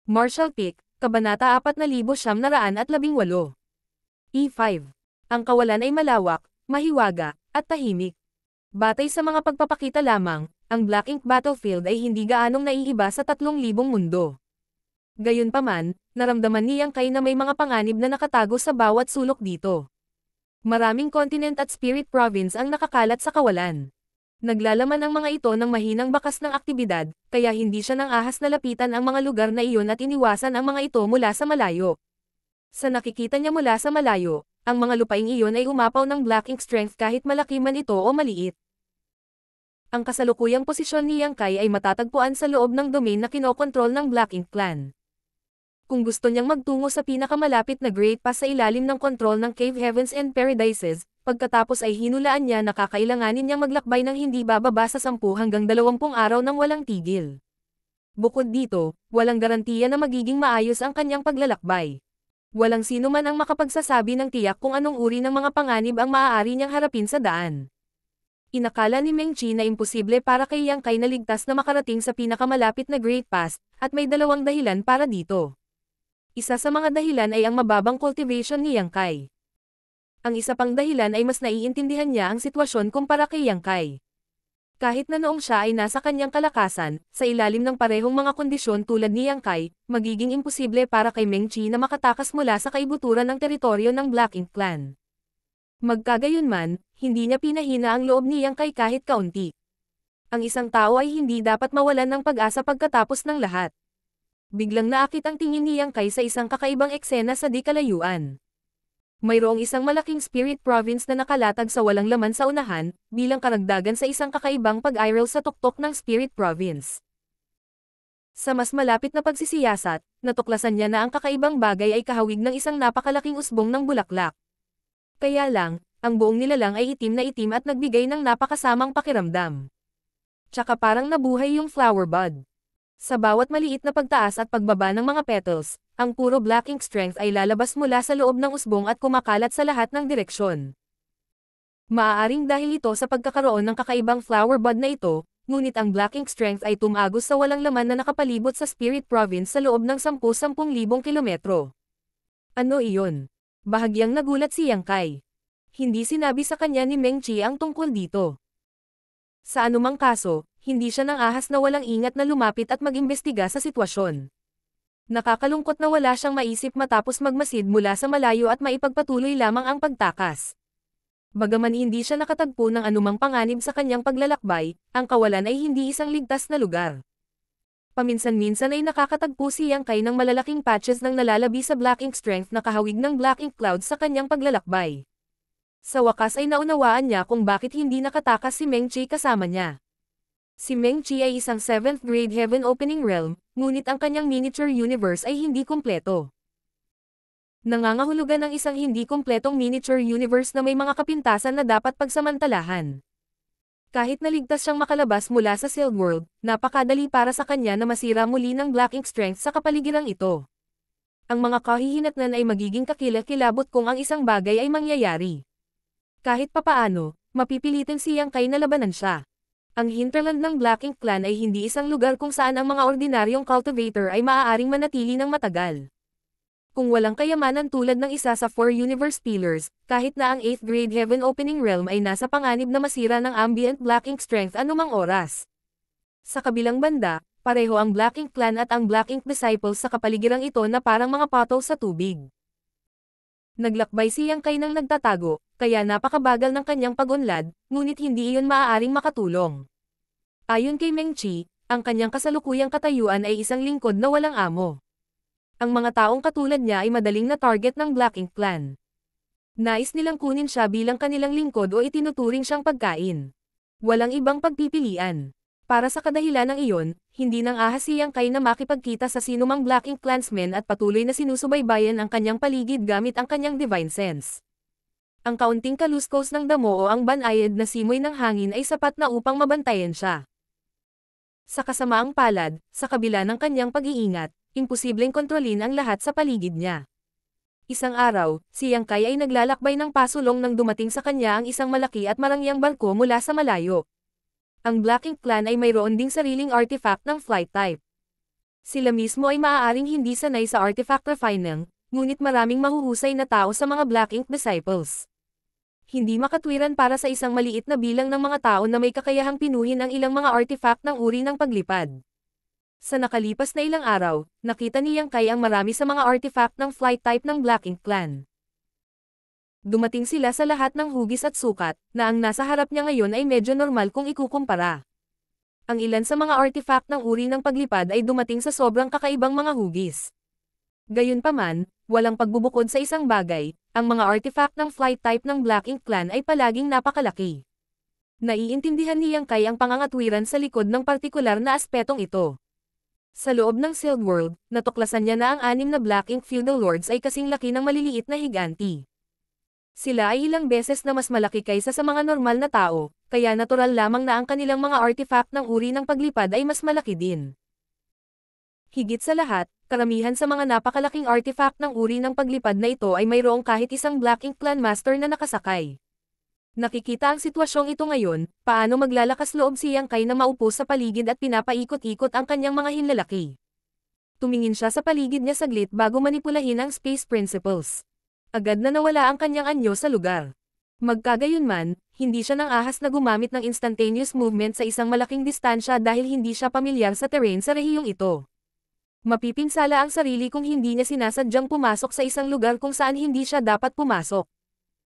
Martial Peak, Kabanata 4918. E5. Ang kawalan ay malawak, mahiwaga, at tahimik. Batay sa mga pagpapakita lamang, ang Black Ink Battlefield ay hindi gaanong naiiba sa 3,000 mundo. Gayunpaman, naramdaman ni Yang Kai na may mga panganib na nakatago sa bawat sulok dito. Maraming continent at spirit province ang nakakalat sa kawalan. Naglalaman ang mga ito ng mahinang bakas ng aktibidad, kaya hindi siya nang ahas na lapitan ang mga lugar na iyon at iniwasan ang mga ito mula sa malayo. Sa nakikita niya mula sa malayo, ang mga lupaing iyon ay umapaw ng Black Ink strength kahit malaki man ito o maliit. Ang kasalukuyang posisyon ni Yang Kai ay matatagpuan sa loob ng domain na kinokontrol ng Black Ink clan. Kung gusto niyang magtungo sa pinakamalapit na Great Pass sa ilalim ng kontrol ng Cave Heavens and Paradises, pagkatapos ay hinulaan niya na kakailanganin niyang maglakbay ng hindi bababa sa 10 hanggang 20 araw ng walang tigil. Bukod dito, walang garantiya na magiging maayos ang kanyang paglalakbay. Walang sino man ang makapagsasabi ng tiyak kung anong uri ng mga panganib ang maaari niyang harapin sa daan. Inakala ni Meng Qi na imposible para kay Yang Kai na ligtas na makarating sa pinakamalapit na Great Pass, at may dalawang dahilan para dito. Isa sa mga dahilan ay ang mababang cultivation ni Yang Kai. Ang isa pang dahilan ay mas naiintindihan niya ang sitwasyon kumpara kay Yang Kai. Kahit na noong siya ay nasa kanyang kalakasan, sa ilalim ng parehong mga kondisyon tulad ni Yang Kai, magiging imposible para kay Meng Qi na makatakas mula sa kaibuturan ng teritoryo ng Black Ink clan. Magkagayunman, hindi niya pinahina ang loob ni Yang Kai kahit kaunti. Ang isang tao ay hindi dapat mawalan ng pag-asa pagkatapos ng lahat. Biglang naakit ang tingin ni Yang Kai sa isang kakaibang eksena sa di kalayuan. Mayroong isang malaking spirit province na nakalatag sa walang laman sa unahan, bilang karagdagan sa isang kakaibang pag-iral sa tuktok ng spirit province. Sa mas malapit na pagsisiyasat, natuklasan niya na ang kakaibang bagay ay kahawig ng isang napakalaking usbong ng bulaklak. Kaya lang, ang buong nilalang ay itim na itim at nagbigay ng napakasamang pakiramdam. Tsaka parang nabuhay yung flower bud. Sa bawat maliit na pagtaas at pagbaba ng mga petals, ang puro Black Ink strength ay lalabas mula sa loob ng usbong at kumakalat sa lahat ng direksyon. Maaaring dahil ito sa pagkakaroon ng kakaibang flower bud na ito, ngunit ang Black Ink strength ay tumagos sa walang laman na nakapalibot sa Spirit Province sa loob ng 10,000 kilometro. Ano iyon? Bahagyang nagulat si Yang Kai. Hindi sinabi sa kanya ni Meng Qi ang tungkol dito. Sa anumang kaso, hindi siya nang ahas na walang ingat na lumapit at mag-imbestiga sa sitwasyon. Nakakalungkot na wala siyang maisip matapos magmasid mula sa malayo at maipagpatuloy lamang ang pagtakas. Bagaman hindi siya nakatagpo ng anumang panganib sa kanyang paglalakbay, ang kawalan ay hindi isang ligtas na lugar. Paminsan-minsan ay nakakatagpo si Yang Kai ng malalaking patches ng nalalabi sa Black Ink strength na kahawig ng Black Ink cloud sa kanyang paglalakbay. Sa wakas ay naunawaan niya kung bakit hindi nakatakas si Meng Qi kasama niya. Si Meng Qi ay isang 7th grade Heaven Opening Realm, ngunit ang kanyang miniature universe ay hindi kumpleto. Nangangahulugan ng isang hindi kumpletong miniature universe na may mga kapintasan na dapat pagsamantalahan. Kahit naligtas siyang makalabas mula sa Sealed World, napakadali para sa kanya na masira muli ng Black Ink strength sa kapaligirang ito. Ang mga kahihinatnan ay magiging kakilakilabot kung ang isang bagay ay mangyayari. Kahit papaano, mapipilitin si Yang Kai na labanan siya. Ang hinterland ng Black Ink clan ay hindi isang lugar kung saan ang mga ordinaryong cultivator ay maaaring manatili ng matagal. Kung walang kayamanan tulad ng isa sa 4 universe pillars, kahit na ang 8th grade Heaven Opening Realm ay nasa panganib na masira ng ambient Black Ink strength anumang oras. Sa kabilang banda, pareho ang Black Ink clan at ang Black Ink disciples sa kapaligirang ito na parang mga pato sa tubig. Naglakbay si Yang Kai nang nagtatago, kaya napakabagal ng kanyang pag-unlad, ngunit hindi iyon maaaring makatulong. Ayon kay Meng Qi, ang kanyang kasalukuyang katayuan ay isang lingkod na walang amo. Ang mga taong katulad niya ay madaling na target ng Black Ink clan. Nais nilang kunin siya bilang kanilang lingkod o itinuturing siyang pagkain. Walang ibang pagpipilian. Para sa kadahilan ng iyon, hindi nang ahas si Yang Kai na makipagkita sa sinumang Black Ink clansmen at patuloy na sinusubaybayan ang kanyang paligid gamit ang kanyang divine sense. Ang kaunting kaluskos ng damo o ang banayad na simoy ng hangin ay sapat na upang mabantayan siya. Sa kasamaang palad, sa kabila ng kanyang pag-iingat, imposibleng kontrolin ang lahat sa paligid niya. Isang araw, si Yang Kai ay naglalakbay ng pasulong nang dumating sa kanya ang isang malaki at marangyang barko mula sa malayo. Ang Black Ink clan ay mayroon ding sariling artifact ng flight type. Sila mismo ay maaaring hindi sanay sa artifact refining, ngunit maraming mahuhusay na tao sa mga Black Ink Disciples. Hindi makatwiran para sa isang maliit na bilang ng mga tao na may kakayahang pinuhin ang ilang mga artifact ng uri ng paglipad. Sa nakalipas na ilang araw, nakita ni Yang Kai ang marami sa mga artifact ng flight type ng Black Ink Clan. Dumating sila sa lahat ng hugis at sukat, na ang nasa harap niya ngayon ay medyo normal kung ikukumpara. Ang ilan sa mga artifact ng uri ng paglipad ay dumating sa sobrang kakaibang mga hugis. Gayunpaman, walang pagbubukod sa isang bagay, ang mga artifact ng flight type ng Black Ink Clan ay palaging napakalaki. Naiintindihan ni Yang Kai ang pangangatwiran sa likod ng partikular na aspetong ito. Sa loob ng Sealed World, natuklasan niya na ang 6 na Black Ink Feudal Lords ay kasing laki ng maliliit na higanti. Sila ay ilang beses na mas malaki kaysa sa mga normal na tao, kaya natural lamang na ang kanilang mga artifact ng uri ng paglipad ay mas malaki din. Higit sa lahat, karamihan sa mga napakalaking artifact ng uri ng paglipad na ito ay mayroong kahit isang Black Ink Clan Master na nakasakay. Nakikita ang sitwasyong ito ngayon, paano maglalakas loob si Yang Kai na maupo sa paligid at pinapaikot-ikot ang kanyang mga hinlalaki. Tumingin siya sa paligid niya saglit bago manipulahin ang Space Principles. Agad na nawala ang kanyang anyo sa lugar. Magkagayunman, hindi siya nang ahas na gumamit ng instantaneous movement sa isang malaking distansya dahil hindi siya pamilyar sa terrain sa rehiyong ito. Mapipinsala ang sarili kung hindi niya sinasadyang pumasok sa isang lugar kung saan hindi siya dapat pumasok.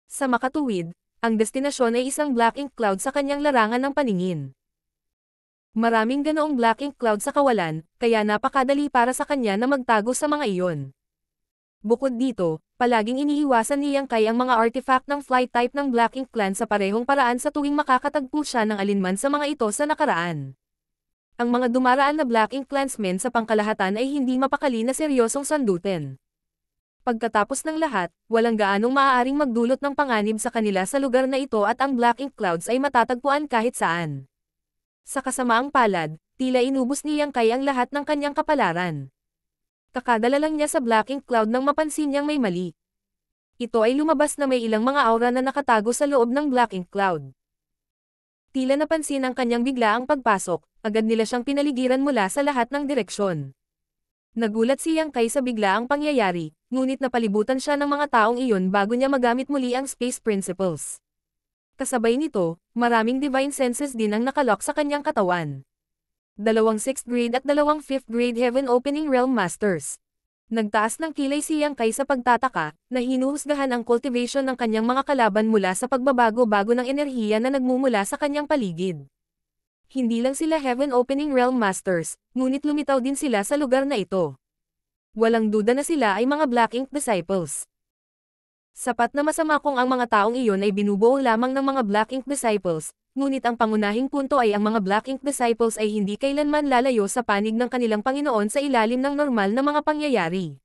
Sa makatuwid, ang destinasyon ay isang Black Ink Cloud sa kanyang larangan ng paningin. Maraming ganoong Black Ink Cloud sa kawalan, kaya napakadali para sa kanya na magtago sa mga iyon. Bukod dito, palaging iniiwasan ni Yang Kai ang mga artifact ng flight type ng Black Ink Clan sa parehong paraan sa tuwing makakatagpo siya ng alinman sa mga ito sa nakaraan. Ang mga dumaraan na Black Ink Clansmen sa pangkalahatan ay hindi mapakali na seryosong sandutin. Pagkatapos ng lahat, walang gaanong maaaring magdulot ng panganib sa kanila sa lugar na ito at ang Black Ink Clouds ay matatagpuan kahit saan. Sa kasamaang palad, tila inubos ni Yang Kai ang lahat ng kanyang kapalaran. Kakadala lang niya sa Black Ink Cloud nang mapansin niyang may mali. Ito ay lumabas na may ilang mga aura na nakatago sa loob ng Black Ink Cloud. Tila napansin ang kanyang biglaang pagpasok, agad nila siyang pinaligiran mula sa lahat ng direksyon. Nagulat si Yang Kai sa biglaang pangyayari, ngunit napalibutan siya ng mga taong iyon bago niya magamit muli ang Space Principles. Kasabay nito, maraming Divine Senses din ang nakalock sa kanyang katawan. 2 6th grade at 2 5th grade Heaven Opening Realm Masters. Nagtaas ng kilay si Yang Kai sa pagtataka, na hinuhusgahan ang cultivation ng kanyang mga kalaban mula sa pagbabago-bago ng enerhiya na nagmumula sa kanyang paligid. Hindi lang sila Heaven Opening Realm Masters, ngunit lumitaw din sila sa lugar na ito. Walang duda na sila ay mga Black Ink Disciples. Sapat na masama kung ang mga taong iyon ay binubuo lamang ng mga Black Ink Disciples, ngunit ang pangunahing punto ay ang mga Black Ink Disciples ay hindi kailanman lalayo sa panig ng kanilang Panginoon sa ilalim ng normal na mga pangyayari.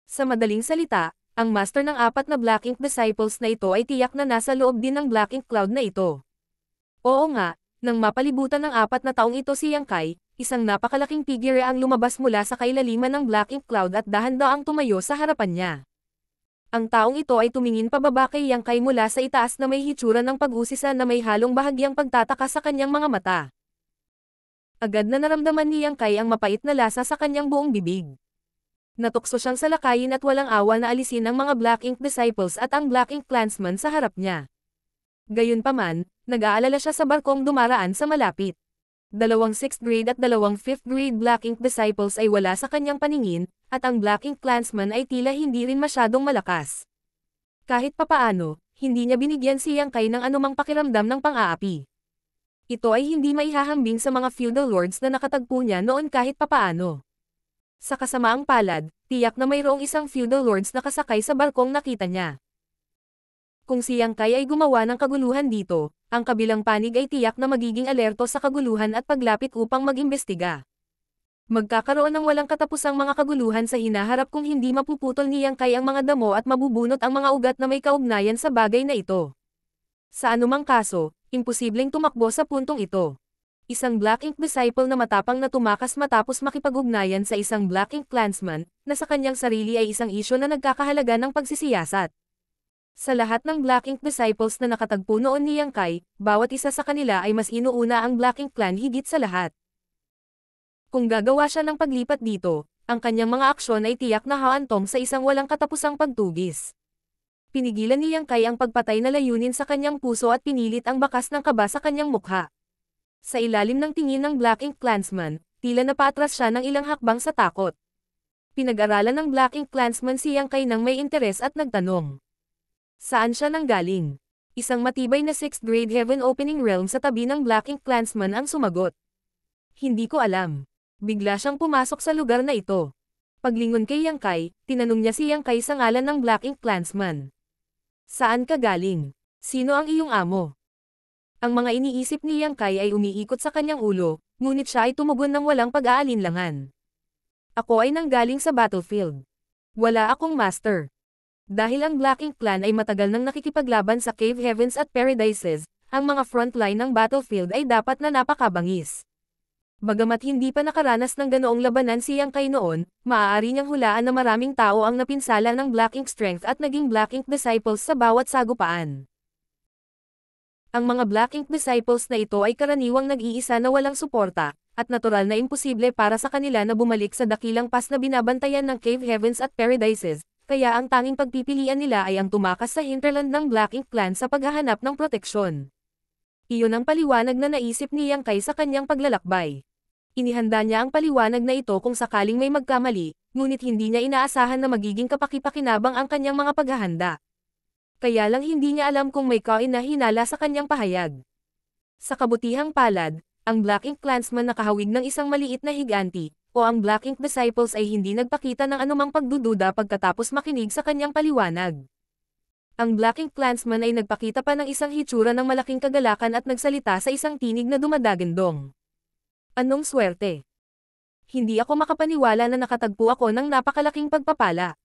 Sa madaling salita, ang master ng 4 na Black Ink Disciples na ito ay tiyak na nasa loob din ng Black Ink Cloud na ito. Oo nga, nang mapalibutan ng 4 na taong ito si Yang Kai, isang napakalaking figure ang lumabas mula sa kailaliman ng Black Ink Cloud at dahan-daang tumayo sa harapan niya. Ang taong ito ay tumingin pababa kay Yang Kai mula sa itaas na may hitsura ng pag-usisa na may halong bahagyang pagtataka sa kanyang mga mata. Agad na naramdaman ni Yang Kai ang mapait na lasa sa kanyang buong bibig. Natukso siyang salakayin at walang awa na alisin ang mga Black Ink Disciples at ang Black Ink Clansman sa harap niya. Gayunpaman, nag-aalala siya sa barkong dumaraan sa malapit. 2 6th grade at 2 5th grade Black Ink Disciples ay wala sa kanyang paningin, at ang Black Ink Clansman ay tila hindi rin masyadong malakas. Kahit papaano, hindi niya binigyan si Yang Kai ng anumang pakiramdam ng pang-aapi. Ito ay hindi maihahambing sa mga feudal lords na nakatagpo niya noon kahit papaano. Sa kasamaang palad, tiyak na mayroong isang feudal lords na kasakay sa barkong nakita niya. Kung si Yang Kai ay gumawa ng kaguluhan dito, ang kabilang panig ay tiyak na magiging alerto sa kaguluhan at paglapit upang mag-imbestiga. Magkakaroon ng walang katapusang mga kaguluhan sa hinaharap kung hindi mapuputol ni Yang Kai ang mga damo at mabubunot ang mga ugat na may kaugnayan sa bagay na ito. Sa anumang kaso, imposibleng tumakbo sa puntong ito. Isang Black Ink Disciple na matapang na tumakas matapos makipag-ugnayan sa isang Black Ink Clansman, na sa kanyang sarili ay isang isyo na nagkakahalaga ng pagsisiyasat. Sa lahat ng Black Ink Disciples na nakatagpo noon ni Yang Kai, bawat isa sa kanila ay mas inuuna ang Black Ink Clan higit sa lahat. Kung gagawa siya ng paglipat dito, ang kanyang mga aksyon ay tiyak na haantong sa isang walang katapusang pagtugis. Pinigilan ni Yang Kai ang pagpatay na layunin sa kanyang puso at pinilit ang bakas ng kaba sa kanyang mukha. Sa ilalim ng tingin ng Black Ink Clansman, tila napaatras siya ng ilang hakbang sa takot. Pinag-aralan ng Black Ink Clansman si Yang Kai nang may interes at nagtanong. Saan siya nanggaling? Isang matibay na 6th grade Heaven Opening Realm sa tabi ng Black Ink Clansman ang sumagot. Hindi ko alam. Bigla siyang pumasok sa lugar na ito. Paglingon kay Yang Kai, tinanong niya si Yang Kai sa ngalan ng Black Ink Clansman. Saan ka galing? Sino ang iyong amo? Ang mga iniisip ni Yang Kai ay umiikot sa kanyang ulo, ngunit siya ay tumugon ng walang pag-aalinlangan. Ako ay nanggaling sa battlefield. Wala akong master. Dahil ang Black Ink Clan ay matagal nang nakikipaglaban sa Cave Heavens at Paradises, ang mga frontline ng battlefield ay dapat na napakabangis. Bagamat hindi pa nakaranas ng ganoong labanan si Yang Kai noon, maaari niyang hulaan na maraming tao ang napinsala ng Black Ink Strength at naging Black Ink Disciples sa bawat sagupaan. Ang mga Black Ink Disciples na ito ay karaniwang nag-iisa na walang suporta, at natural na imposible para sa kanila na bumalik sa dakilang pass na binabantayan ng Cave Heavens at Paradises, kaya ang tanging pagpipilian nila ay ang tumakas sa hinterland ng Black Ink Clan sa paghahanap ng proteksyon. Iyon ang paliwanag na naisip ni Yang Kai sa kanyang paglalakbay. Inihanda niya ang paliwanag na ito kung sakaling may magkamali, ngunit hindi niya inaasahan na magiging kapaki-pakinabang ang kanyang mga paghahanda. Kaya lang hindi niya alam kung may kain na hinala sa kanyang pahayag. Sa kabutihang palad, ang Black Ink Clansman nakahawig ng isang maliit na higanti, o ang Black Ink Disciples ay hindi nagpakita ng anumang pagdududa pagkatapos makinig sa kanyang paliwanag. Ang Black Ink Clansman ay nagpakita pa ng isang hitsura ng malaking kagalakan at nagsalita sa isang tinig na dumadagandong. Anong swerte? Hindi ako makapaniwala na nakatagpo ako ng napakalaking pagpapala.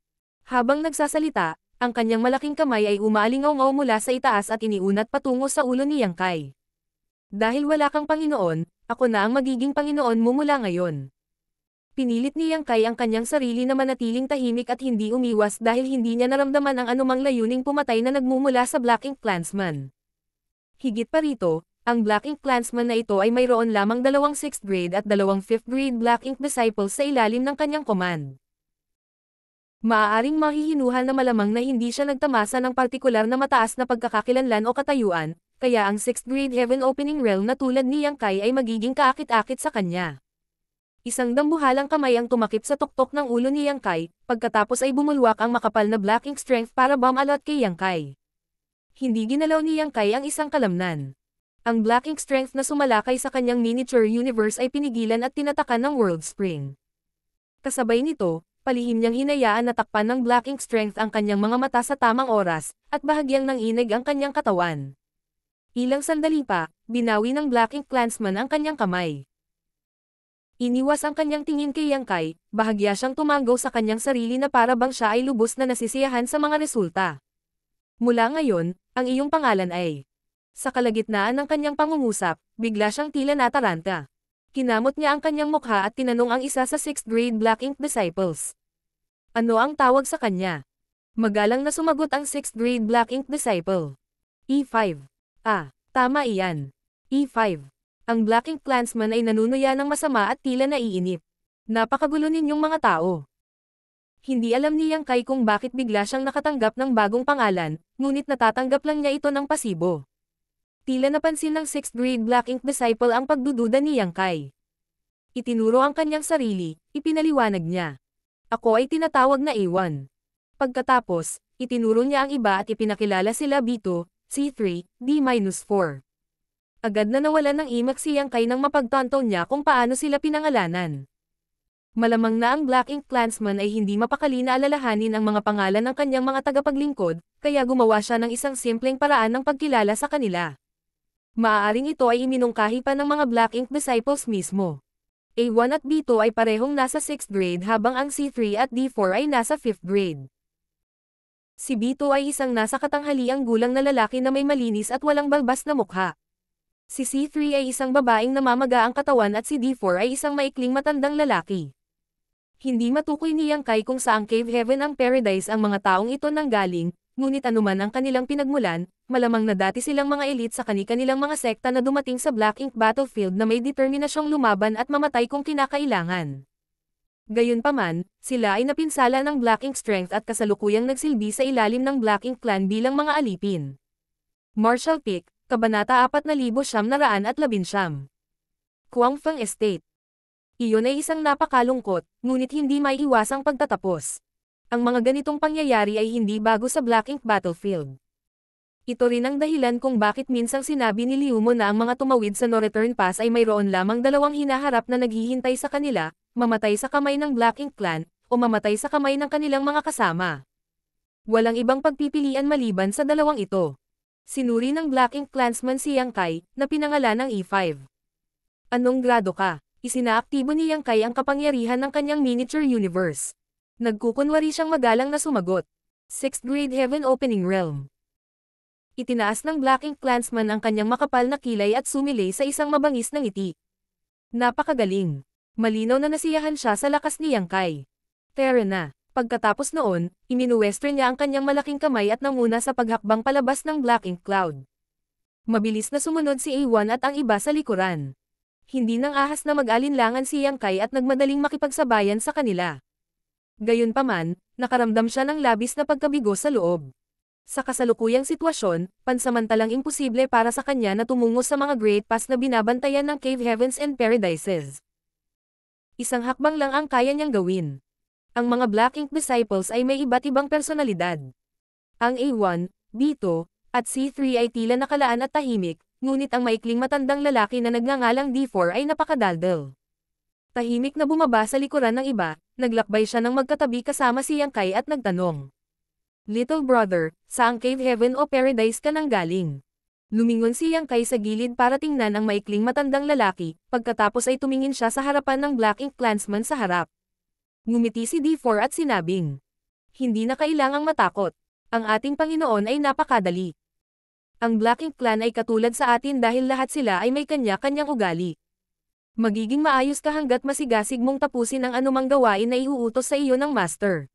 Habang nagsasalita, ang kanyang malaking kamay ay umaalingaw-ngaw mula sa itaas at iniunat patungo sa ulo ni Yang Kai. Dahil wala kang Panginoon, ako na ang magiging Panginoon mo mula ngayon. Pinilit ni Yang Kai ang kanyang sarili na manatiling tahimik at hindi umiwas dahil hindi niya naramdaman ang anumang layuning pumatay na nagmumula sa Black Ink Clansman. Higit pa rito, ang Black Ink Clansman na ito ay mayroon lamang 2 6th grade at 2 5th grade Black Ink Disciples sa ilalim ng kanyang command. Maaaring mahihinuhan na malamang na hindi siya nagtamasa ng partikular na mataas na pagkakakilanlan o katayuan, kaya ang 6th grade Heaven Opening Realm na tulad ni Yang Kai ay magiging kaakit-akit sa kanya. Isang dambuhalang kamay ang tumakip sa tuktok ng ulo ni Yang Kai, pagkatapos ay bumulwak ang makapal na Black Ink Strength para bumalot kay Yang Kai. Hindi ginalaw ni Yang Kai ang isang kalamnan. Ang Black Ink Strength na sumalakay sa kanyang miniature universe ay pinigilan at tinatakan ng World Spring. Kasabay nito, palihim niyang hinayaan na takpan ng Black Ink Strength ang kanyang mga mata sa tamang oras, at bahagyang nanginig ang kanyang katawan. Ilang sandali pa, binawi ng Black Ink Clansman ang kanyang kamay. Iniwas ang kanyang tingin kay Yang Kai, bahagya siyang tumanggaw sa kanyang sarili na para bang siya ay lubos na nasisiyahan sa mga resulta. Mula ngayon, ang iyong pangalan ay... Sa kalagitnaan ng kanyang pangungusap, bigla siyang tila nataranta. Kinamot niya ang kanyang mukha at tinanong ang isa sa 6th grade Black Ink Disciples. Ano ang tawag sa kanya? Magalang na sumagot ang 6th grade Black Ink Disciple. E5. Tama iyan. E5. Ang Black Ink Clansman ay nanunuya ng masama at tila naiinip. Napakagulo ninyong mga tao. Hindi alam ni Yang Kai kung bakit bigla siyang nakatanggap ng bagong pangalan, ngunit natatanggap lang niya ito ng pasibo. Tila napansin ng 6th grade Black Ink Disciple ang pagdududa ni Yang Kai. Itinuro ang kanyang sarili, ipinaliwanag niya. Ako ay tinatawag na A1. Pagkatapos, itinuro niya ang iba at ipinakilala sila B2, C3, D-4. Agad na nawalan ng imak si Yang Kai nang mapagtanto niya kung paano sila pinangalanan. Malamang na ang Black Ink Clansman ay hindi mapakali na alalahanin ang mga pangalan ng kanyang mga tagapaglingkod, kaya gumawa siya ng isang simpleng paraan ng pagkilala sa kanila. Maaaring ito ay iminungkahi pa ng mga Black Ink Disciples mismo. A1 at B2 ay parehong nasa 6th grade habang ang C3 at D4 ay nasa 5th grade. Si B2 ay isang nasa katanghaliang gulang na lalaki na may malinis at walang balbas na mukha. Si C3 ay isang babaeng namamaga ang katawan at si D4 ay isang maikling matandang lalaki. Hindi matukoy ni Yang Kai kung saang Cave Heaven ang Paradise ang mga taong ito nanggaling, ngunit anuman ang kanilang pinagmulan, malamang na dati silang mga elite sa kani-kanilang mga sekta na dumating sa Black Ink battlefield na may determinasyong lumaban at mamatay kung kinakailangan. Gayunpaman, sila ay napinsala ng Black Ink strength at kasalukuyang nagsilbi sa ilalim ng Black Ink clan bilang mga alipin. Marshall Peak, Kabanata 4919. Kuangfeng Estate. Iyon ay isang napakalungkot, ngunit hindi maiiwasang pagtatapos. Ang mga ganitong pangyayari ay hindi bago sa Black Ink battlefield. Ito rin ang dahilan kung bakit minsang sinabi ni Liu Mo na ang mga tumawid sa No Return Pass ay mayroon lamang dalawang hinaharap na naghihintay sa kanila, mamatay sa kamay ng Black Ink clan, o mamatay sa kamay ng kanilang mga kasama. Walang ibang pagpipilian maliban sa dalawang ito. Sinuri ng Black Ink clansman si Yang Kai, na pinangalan ng E5. Anong grado ka? Isinaaktibo ni Yang Kai ang kapangyarihan ng kanyang miniature universe. Nagkukunwari siyang magalang na sumagot. 6th grade Heaven Opening Realm. Itinaas ng Black Ink clansman ang kanyang makapal na kilay at sumilay sa isang mabangis na ngiti. Napakagaling. Malinaw na nasiyahan siya sa lakas ni Yang Kai. Tara na. Pagkatapos noon, iminuwestern niya ang kanyang malaking kamay at nanguna sa paghakbang palabas ng Black Ink Cloud. Mabilis na sumunod si A1 at ang iba sa likuran. Hindi nang ahas na mag-alinlangan si Yang Kai at nagmadaling makipagsabayan sa kanila. Gayunpaman, nakaramdam siya ng labis na pagkabigo sa loob. Sa kasalukuyang sitwasyon, pansamantalang imposible para sa kanya na tumungo sa mga Great Pass na binabantayan ng Cave Heavens and Paradises. Isang hakbang lang ang kaya niyang gawin. Ang mga Black Ink disciples ay may iba't ibang personalidad. Ang A1, B2, at C3 ay tila nakalaan at tahimik, ngunit ang maikling matandang lalaki na nagngangalang D4 ay napakadaldal. Tahimik na bumaba sa likuran ng iba, naglakbay siya ng magkatabi kasama si Yang Kai at nagtanong. Little brother, saang Cave Heaven o Paradise ka nang galing? Lumingon si Yang Kai sa gilid para tingnan ang maikling matandang lalaki, pagkatapos ay tumingin siya sa harapan ng Black Ink clansman sa harap. Ngumiti si D4 at sinabing, hindi na kailangang matakot. Ang ating Panginoon ay napakadali. Ang Black Ink clan ay katulad sa atin dahil lahat sila ay may kanya-kanyang ugali. Magiging maayos ka hanggat masigasig mong tapusin ang anumang gawain na iuutos sa iyo ng Master.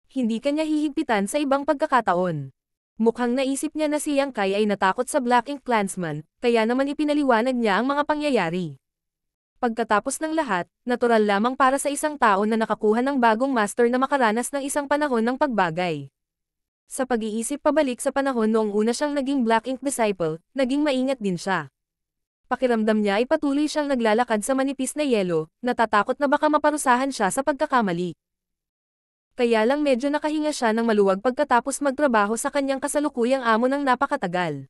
Hindi kanya hihigpitan sa ibang pagkakataon. Mukhang naisip niya na si Yang Kai ay natakot sa Black Ink clansman, kaya naman ipinaliwanag niya ang mga pangyayari. Pagkatapos ng lahat, natural lamang para sa isang tao na nakakuha ng bagong master na makaranas ng isang panahon ng pagbagay. Sa pag-iisip pabalik sa panahon noong una siyang naging Black Ink disciple, naging maingat din siya. Pakiramdam niya ay patuloy siyang naglalakad sa manipis na yelo, natatakot na baka maparusahan siya sa pagkakamali. Kaya lang medyo nakahinga siya ng maluwag pagkatapos magtrabaho sa kanyang kasalukuyang amo ng napakatagal.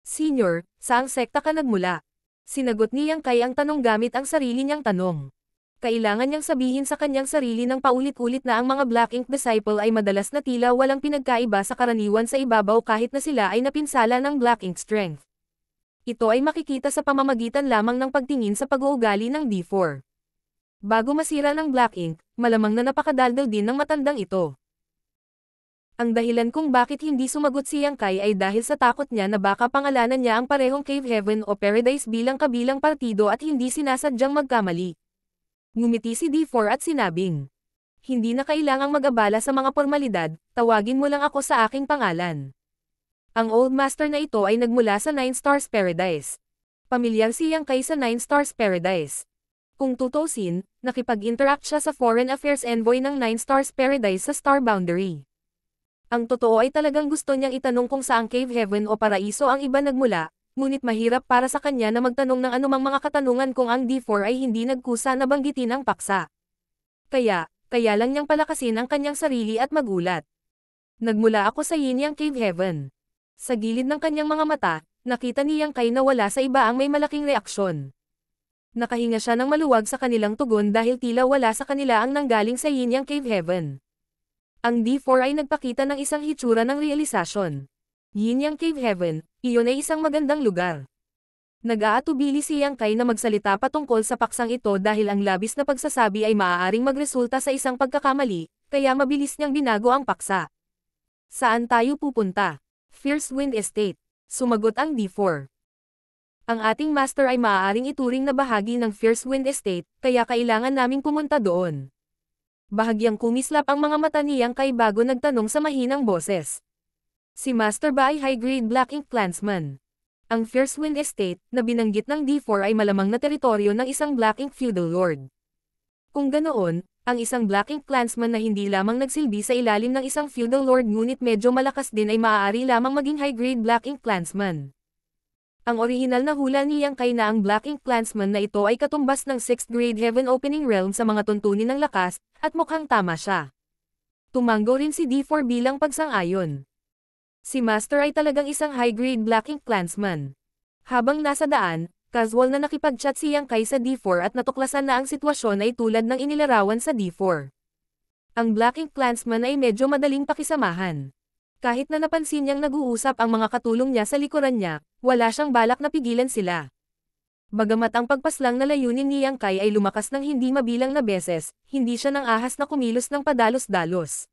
Senior, saang sekta ka nagmula? Sinagot ni Yang Kai ang tanong gamit ang sarili niyang tanong. Kailangan niyang sabihin sa kanyang sarili ng paulit-ulit na ang mga Black Ink disciple ay madalas na tila walang pinagkaiba sa karaniwan sa ibabaw kahit na sila ay napinsala ng Black Ink strength. Ito ay makikita sa pamamagitan lamang ng pagtingin sa pag-uugali ng D4. Bago masira ng Black Ink, malamang na napakadaldal din ng matandang ito. Ang dahilan kung bakit hindi sumagot si Yang Kai ay dahil sa takot niya na baka pangalanan niya ang parehong Cave Heaven o Paradise bilang kabilang partido at hindi sinasadyang magkamali. Ngumiti si D4 at sinabing, hindi na kailangang mag-abala sa mga formalidad, tawagin mo lang ako sa aking pangalan. Ang Old Master na ito ay nagmula sa 9 Stars Paradise. Pamilyar si Yang Kai sa 9 Stars Paradise. Kung tutusin, nakipag-interact siya sa Foreign Affairs Envoy ng 9 Stars Paradise sa Star Boundary. Ang totoo ay talagang gusto niyang itanong kung saang Cave Heaven o Paraiso ang iba nagmula, ngunit mahirap para sa kanya na magtanong ng anumang mga katanungan kung ang D4 ay hindi nagkusa na banggitin ang paksa. Kaya lang niyang palakasin ang kanyang sarili at magulat. Nagmula ako sa Yinyang Cave Heaven. Sa gilid ng kanyang mga mata, nakita ni Yang Kai na wala sa iba ang may malaking reaksyon. Nakahinga siya ng maluwag sa kanilang tugon dahil tila wala sa kanila ang nanggaling sa Yinyang Cave Heaven. Ang D4 ay nagpakita ng isang hitsura ng realisasyon. Yinyang Cave Heaven, iyon ay isang magandang lugar. Nag-aatubili si Yang Kai na magsalita patungkol sa paksang ito dahil ang labis na pagsasabi ay maaaring magresulta sa isang pagkakamali, kaya mabilis niyang binago ang paksa. Saan tayo pupunta? Fierce Wind Estate. Sumagot ang D4. Ang ating master ay maaaring ituring na bahagi ng Fierce Wind Estate, kaya kailangan naming pumunta doon. Bahagyang kumislap ang mga mata ni Yang Kai bago nagtanong sa mahinang boses. Si Master Ba ay high-grade Black Ink Clansman. Ang Fierce Wind Estate, na binanggit ng D4 ay malamang na teritoryo ng isang Black Ink Feudal Lord. Kung ganoon, ang isang Black Ink Clansman na hindi lamang nagsilbi sa ilalim ng isang Feudal Lord ngunit medyo malakas din ay maaari lamang maging high-grade Black Ink Clansman. Ang orihinal na hula ni Yang Kai na ang Black Ink Clansman na ito ay katumbas ng 6th grade Heaven Opening Realm sa mga tuntunin ng lakas, at mukhang tama siya. Tumanggo rin si D4 bilang pagsang-ayon. Si Master ay talagang isang high-grade Black Ink Clansman. Habang nasa daan, casual na nakipag-chat si Yang Kai sa D4 at natuklasan na ang sitwasyon ay tulad ng inilarawan sa D4. Ang Black Ink Clansman ay medyo madaling pakisamahan. Kahit na napansin niyang nag-uusap ang mga katulong niya sa likuran niya, wala siyang balak na pigilan sila. Bagamat ang pagpaslang na layunin ni Yang Kai ay lumakas ng hindi mabilang na beses, hindi siya nang ahas na kumilos ng padalos-dalos.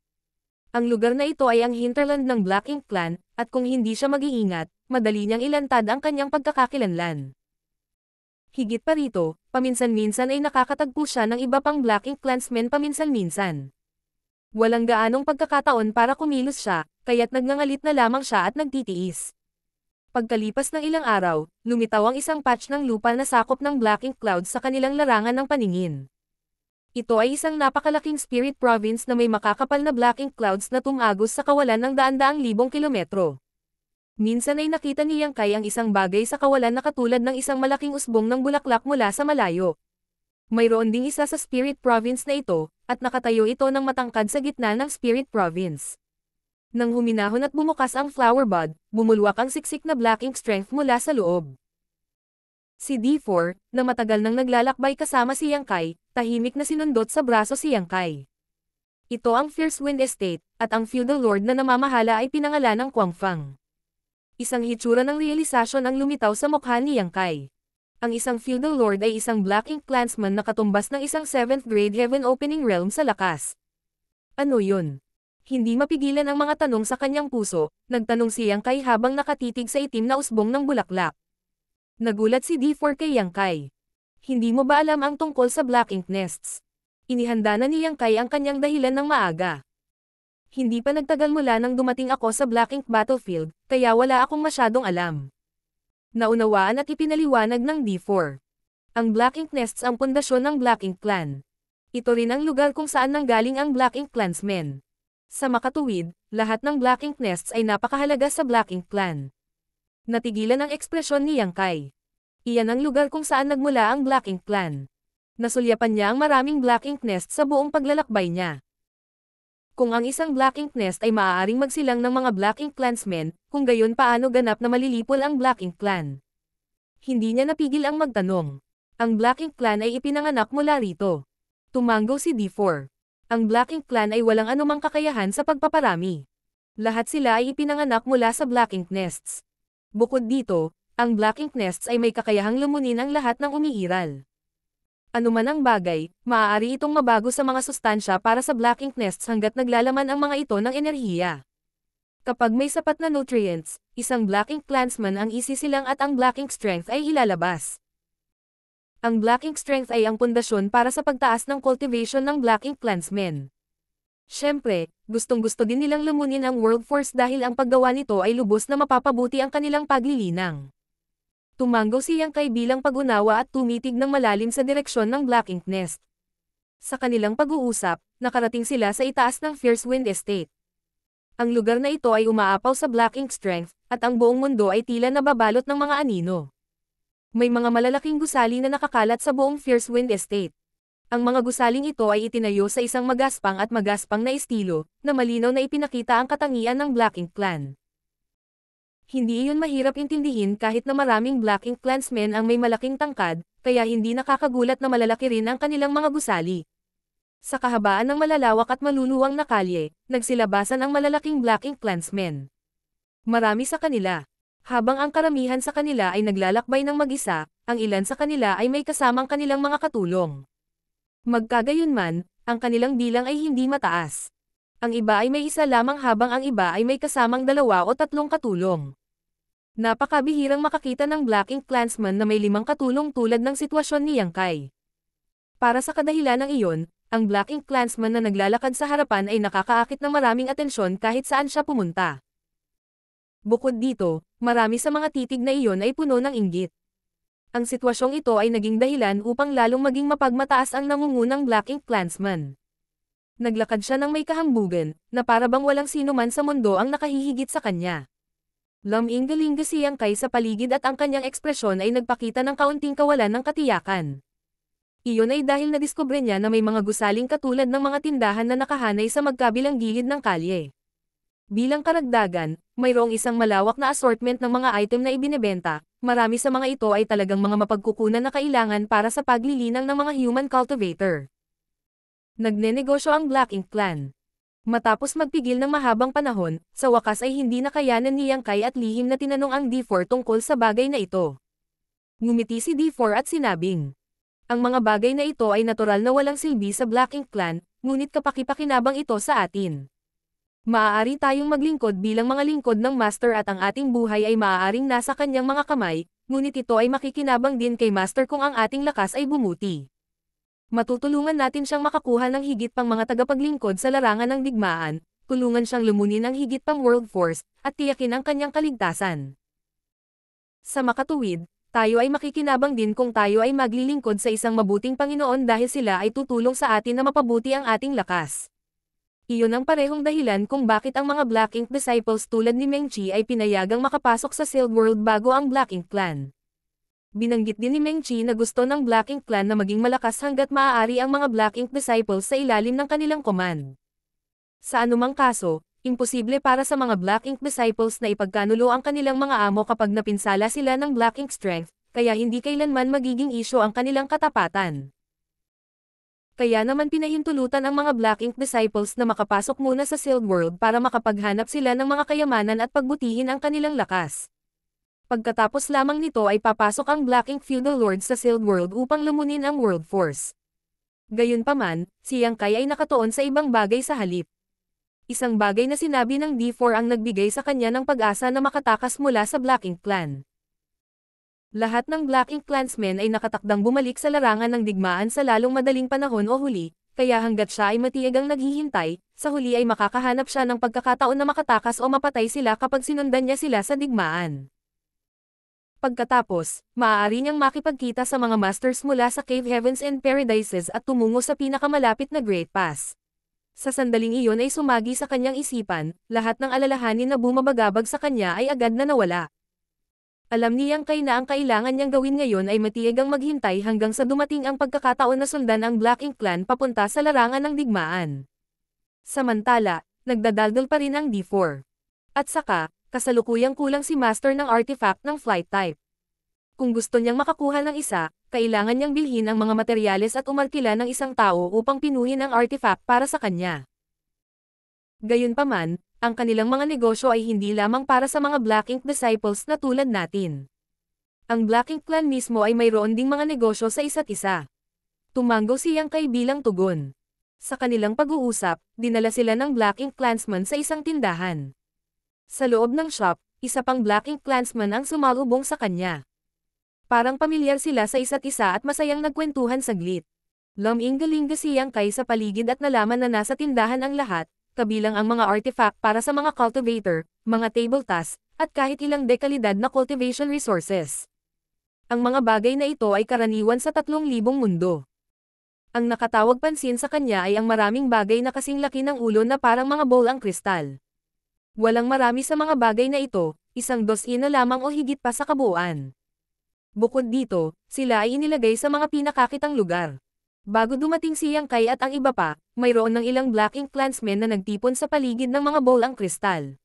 Ang lugar na ito ay ang hinterland ng Black Ink Clan, at kung hindi siya mag-iingat, madali niyang ilantad ang kanyang pagkakakilanlan. Higit pa rito, paminsan-minsan ay nakakatagpo siya ng iba pang Black Ink Clansmen paminsan-minsan. Walang gaanong pagkakataon para kumilos siya, kaya't nagngangalit na lamang siya at nagtitiis. Pagkalipas ng ilang araw, lumitaw ang isang patch ng lupa na sakop ng Black Ink Clouds sa kanilang larangan ng paningin. Ito ay isang napakalaking spirit province na may makakapal na Black Ink Clouds na tumagos sa kawalan ng daan-daang libong kilometro. Minsan ay nakita ni Yang Kai ang isang bagay sa kawalan na katulad ng isang malaking usbong ng bulaklak mula sa malayo. Mayroon ding isa sa spirit province na ito, at nakatayo ito ng matangkad sa gitna ng spirit province. Nang huminahon at bumukas ang flower bud, bumulwak ang siksik na Black Ink strength mula sa loob. Si D4, na matagal nang naglalakbay kasama si Yang Kai, tahimik na sinundot sa braso si Yang Kai. Ito ang Fierce Wind Estate, at ang feudal lord na namamahala ay pinangalan ng Quangfang. Isang hitsura ng realisasyon ang lumitaw sa mukha ni Yang Kai. Ang isang feudal lord ay isang Black Ink Clansman na katumbas ng isang 7th grade Heaven Opening Realm sa lakas. Ano yun? Hindi mapigilan ang mga tanong sa kanyang puso, nagtanong si Yang Kai habang nakatitig sa itim na usbong ng bulaklak. Nagulat si D4 kay Yang Kai. Hindi mo ba alam ang tungkol sa Black Ink Nests? Inihanda na ni Yang Kai ang kanyang dahilan ng maaga. Hindi pa nagtagal mula nang dumating ako sa Black Ink Battlefield, kaya wala akong masyadong alam. Naunawaan at ipinaliwanag ng D4. Ang Black Ink Nests ang pundasyon ng Black Ink Clan. Ito rin ang lugar kung saan nanggaling ang Black Ink Clansmen. Sa makatuwid, lahat ng Black Ink Nests ay napakahalaga sa Black Ink Clan. Natigilan ang ekspresyon ni Yang Kai. Iyan ang lugar kung saan nagmula ang Black Ink Clan. Nasulyapan niya ang maraming Black Ink Nest sa buong paglalakbay niya. Kung ang isang Black Ink Nest ay maaaring magsilang ng mga Black Ink Clansmen, kung gayon paano ganap na malilipol ang Black Ink Clan? Hindi niya napigil ang magtanong. Ang Black Ink Clan ay ipinanganak mula rito. Tumanggo si D4. Ang Black Ink Clan ay walang anumang kakayahan sa pagpaparami. Lahat sila ay ipinanganak mula sa Black Ink Nests. Bukod dito, ang Black Ink Nests ay may kakayahang lumunin ang lahat ng umiiral. Ano man ang bagay, maaari itong mabago sa mga sustansya para sa Black Ink Nests hanggat naglalaman ang mga ito ng enerhiya. Kapag may sapat na nutrients, isang Black Ink Clansman ang isisilang at ang Black Ink Strength ay ilalabas. Ang Black Ink Strength ay ang pundasyon para sa pagtaas ng cultivation ng Black Ink Clansmen. Siyempre, gustong-gusto din nilang lumunin ang World Force dahil ang paggawa nito ay lubos na mapapabuti ang kanilang paglilinang. Tumanggo si Yang Kai bilang pag-unawa at tumitig ng malalim sa direksyon ng Black Ink Nest. Sa kanilang pag-uusap, nakarating sila sa itaas ng Fierce Wind Estate. Ang lugar na ito ay umaapaw sa Black Ink Strength, at ang buong mundo ay tila nababalot ng mga anino. May mga malalaking gusali na nakakalat sa buong Fierce Wind Estate. Ang mga gusaling ito ay itinayo sa isang magaspang at magaspang na estilo, na malinaw na ipinakita ang katangian ng Black Ink Clan. Hindi iyon mahirap intindihin kahit na maraming Black Ink Clansmen ang may malaking tangkad, kaya hindi nakakagulat na malalaki rin ang kanilang mga gusali. Sa kahabaan ng malalawak at maluluwang na kalye, nagsilabasan ang malalaking Black Ink Clansmen. Marami sa kanila. Habang ang karamihan sa kanila ay naglalakbay ng mag-isa, ang ilan sa kanila ay may kasamang kanilang mga katulong. Magkagayunman, ang kanilang bilang ay hindi mataas. Ang iba ay may isa lamang habang ang iba ay may kasamang 2 o 3 katulong. Napakabihirang makakita ng Black Ink Clansman na may 5 katulong tulad ng sitwasyon ni Yang Kai. Para sa kadahilan ng iyon, ang Black Ink Clansman na naglalakad sa harapan ay nakakaakit ng maraming atensyon kahit saan siya pumunta. Bukod dito, marami sa mga titig na iyon ay puno ng inggit. Ang sitwasyong ito ay naging dahilan upang lalong maging mapagmataas ang nangungunang Black Ink Clansman. Naglakad siya ng may kahambugan, na para bang walang sino man sa mundo ang nakahihigit sa kanya. Lumingalinga siyang kay sa paligid at ang kanyang ekspresyon ay nagpakita ng kaunting kawalan ng katiyakan. Iyon ay dahil nadiskubre niya na may mga gusaling katulad ng mga tindahan na nakahanay sa magkabilang gilid ng kalye. Bilang karagdagan, mayroong isang malawak na assortment ng mga item na ibinebenta, marami sa mga ito ay talagang mga mapagkukunan na kailangan para sa paglilinang ng mga human cultivator. Nagnenegosyo ang Black Ink Clan. Matapos magpigil ng mahabang panahon, sa wakas ay hindi nakayanan ni Yang Kai at lihim na tinanong ang D4 tungkol sa bagay na ito. Ngumiti si D4 at sinabing, ang mga bagay na ito ay natural na walang silbi sa Black Ink Clan, ngunit kapakipakinabang ito sa atin. Maaari tayong maglingkod bilang mga lingkod ng Master at ang ating buhay ay maaaring nasa kanyang mga kamay, ngunit ito ay makikinabang din kay Master kung ang ating lakas ay bumuti. Matutulungan natin siyang makakuha ng higit pang mga tagapaglingkod sa larangan ng digmaan, tulungan siyang lumunin ng higit pang World Force, at tiyakin ang kanyang kaligtasan. Sa makatuwid, tayo ay makikinabang din kung tayo ay maglilingkod sa isang mabuting Panginoon dahil sila ay tutulong sa atin na mapabuti ang ating lakas. Iyon ang parehong dahilan kung bakit ang mga Black Ink Disciples tulad ni Meng Qi ay pinayagang makapasok sa Sealed World bago ang Black Ink Clan. Binanggit din ni Meng Qi na gusto ng Black Ink Clan na maging malakas hanggat maaari ang mga Black Ink Disciples sa ilalim ng kanilang command. Sa anumang kaso, imposible para sa mga Black Ink Disciples na ipagkanulo ang kanilang mga amo kapag napinsala sila ng Black Ink Strength, kaya hindi kailanman magiging isyo ang kanilang katapatan. Kaya naman pinahintulutan ang mga Black Ink Disciples na makapasok muna sa Sealed World para makapaghanap sila ng mga kayamanan at pagbutihin ang kanilang lakas. Pagkatapos lamang nito ay papasok ang Black Ink Feudal Lords sa Sealed World upang lumunin ang World Force. Gayunpaman, si Yang Kai ay nakatuon sa ibang bagay sa halip. Isang bagay na sinabi ng D4 ang nagbigay sa kanya ng pag-asa na makatakas mula sa Black Ink Clan. Lahat ng Black Ink Clansmen ay nakatakdang bumalik sa larangan ng digmaan sa lalong madaling panahon o huli, kaya hanggat siya ay matiyagang naghihintay, sa huli ay makakahanap siya ng pagkakataon na makatakas o mapatay sila kapag sinundan niya sila sa digmaan. Pagkatapos, maaari niyang makipagkita sa mga Masters mula sa Cave Heavens and Paradises at tumungo sa pinakamalapit na Great Pass. Sa sandaling iyon ay sumagi sa kanyang isipan, lahat ng alalahanin na bumabagabag sa kanya ay agad na nawala. Alam ni Yang Kai na ang kailangan niyang gawin ngayon ay matiyagang maghintay hanggang sa dumating ang pagkakataon na sundan ang Black Ink Clan papunta sa larangan ng digmaan. Samantala, nagdadaldol pa rin ang D4. At saka, kasalukuyang kulang si Master ng artifact ng flight type. Kung gusto niyang makakuha ng isa, kailangan niyang bilhin ang mga materyales at umarkila ng isang tao upang pinuhin ang artifact para sa kanya. Gayunpaman, ang kanilang mga negosyo ay hindi lamang para sa mga Black Ink Disciples na tulad natin. Ang Black Ink Clan mismo ay mayroon ding mga negosyo sa isa't isa. Tumanggo si Yang Kai bilang tugon. Sa kanilang pag-uusap, dinala sila ng Black Ink Clansman sa isang tindahan. Sa loob ng shop, isa pang Black Ink Clansman ang sumalubong sa kanya. Parang pamilyar sila sa isa't isa at masayang nagkwentuhan saglit. Lumingalinga si Yang Kai sa paligid at nalaman na nasa tindahan ang lahat, kabilang ang mga artifact para sa mga cultivator, mga table tasks, at kahit ilang dekalidad na cultivation resources. Ang mga bagay na ito ay karaniwan sa 3,000 mundo. Ang nakatawag pansin sa kanya ay ang maraming bagay na kasing laki ng ulo na parang mga bowl ang kristal. Walang marami sa mga bagay na ito, isang dosina lamang o higit pa sa kabuuan. Bukod dito, sila ay inilagay sa mga pinakakitang lugar. Bago dumating si Yang Kai at ang iba pa, mayroon ng ilang Black Ink Clansmen na nagtipon sa paligid ng mga bowl ang kristal.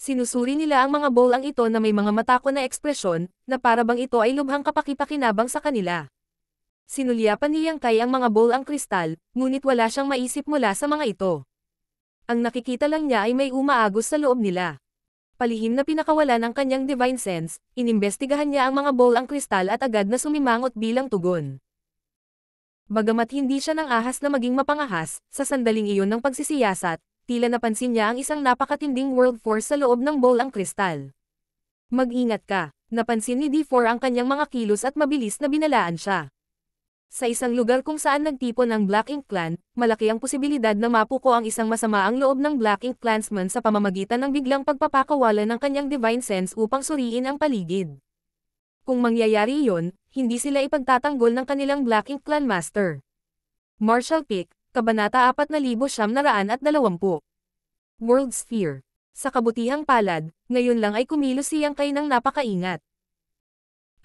Sinusuri nila ang mga bowl ang ito na may mga matako na ekspresyon, na para bang ito ay lubhang kapakipakinabang sa kanila. Sinulyapan ni Yang Kai ang mga bowl ang kristal, ngunit wala siyang maisip mula sa mga ito. Ang nakikita lang niya ay may umaagos sa loob nila. Palihim na pinakawalan ang kanyang divine sense, inimbestigahan niya ang mga bowl ang kristal at agad na sumimangot bilang tugon. Bagamat hindi siya nang ahas na maging mapangahas, sa sandaling iyon ng pagsisiyasat, tila napansin niya ang isang napakatinding world force sa loob ng bowl ang kristal. Mag-ingat ka, napansin ni D4 ang kanyang mga kilos at mabilis na binalaan siya. Sa isang lugar kung saan nagtipon ang Black Ink Clan, malaki ang posibilidad na mapuko ang isang masamaang loob ng Black Ink Clansman sa pamamagitan ng biglang pagpapakawala ng kanyang Divine Sense upang suriin ang paligid. Kung mangyayari iyon, hindi sila ipagtatanggol ng kanilang Black Ink Clan Master. Martial Pick, Kabanata 4920. World Sphere. Sa kabutihang palad, ngayon lang ay kumilos si Yang Kai ng napakaingat.